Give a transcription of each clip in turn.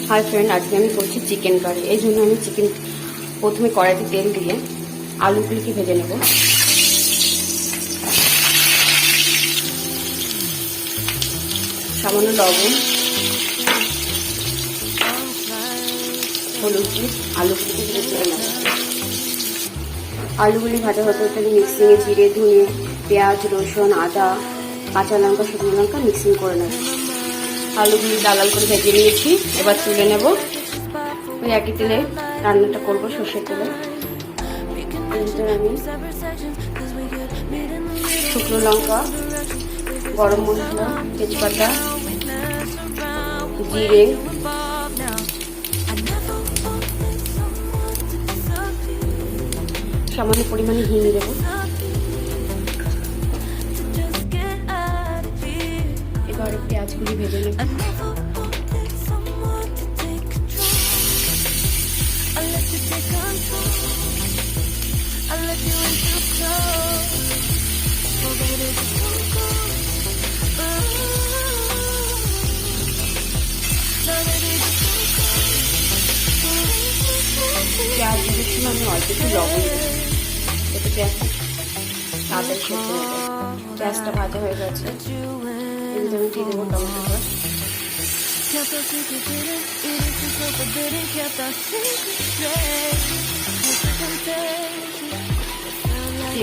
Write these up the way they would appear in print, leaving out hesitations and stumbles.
Hi friend, আজকে আমি করছি চিকেন কারি। এই জন্য আমি চিকেন প্রথমে কড়াইতে তেল দিয়ে আলুগুলিকে ভেজে নেব। সামান্য লবণ, হলুদ দিয়ে আলুগুলিকে ভেজে তুলে নেব। আলুগুলি ভাজা হতে হতে মিক্সিংয়ে জিরে, ধনে, পেঁয়াজ, রসুন, আদা, কাঁচা লঙ্কা, শুকনো লঙ্কা মিক্সিং করে নেব। আলুগুলি লাল লাল করে ভেজে নিয়েছি, এবার তুলে নেব। ওই একই তেলে রান্নাটা করবো, সর্ষের তেলে। আমি শুকনো লঙ্কা, গরম মশলা, তেজপাতা, জিরে, সামান্য পরিমাণে হিং দেবো। এবারে পেঁয়াজগুলি ভেজে নেব। পেঁয়াজ ভাজার সময় আমি অল্প একটু লবণ দেবো, যাতে পেঁয়াজটা তাড়াতাড়ি সেদ্ধ হয়ে যায়। পেঁয়াজটা ভাজা হয়ে গেছে, এগুলো আমি দিয়ে দেবো টমেটো সস।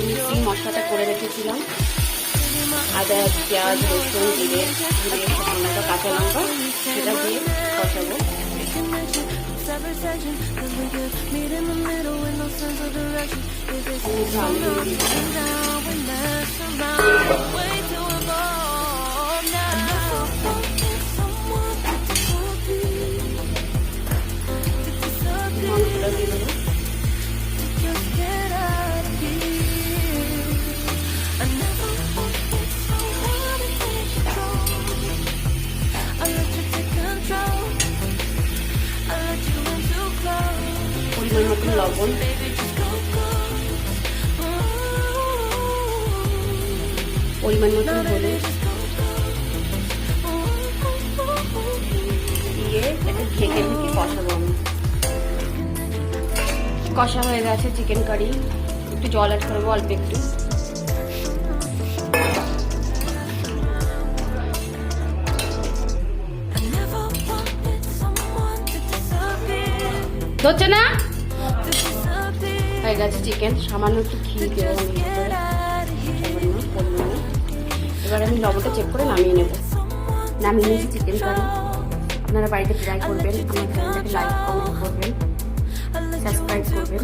মিক্সিং মশলাটা করে রেখেছিলাম, আদা, পেঁয়াজ, রসুন, জিরে, শুকনো লঙ্কা, কাঁচা লঙ্কা, সেটা দিয়ে কষাবো। মাংসটা দিয়ে দেবো। পরিমাণ মতো লবণ, পরিমাণ মতো হলুদ দিয়ে এটা ঢেকে কষাবো আমি। কষা হয়ে গেছে চিকেন কারি, একটু জল অ্যাড করবো, অল্প একটু। ধরছে না, হয়ে গেছে চিকেন। সামান্য একটু ঘি দেবো আমি, এবার আমি লবণটা চেক করে নামিয়ে নেব। নামিয়ে নিয়েছি চিকেন কারি। আপনারা বাড়িতে ট্রাই করবেন, আমার চ্যানেলটাকে লাইক, কমেন্ট করবেন, সাবস্ক্রাইব করবেন।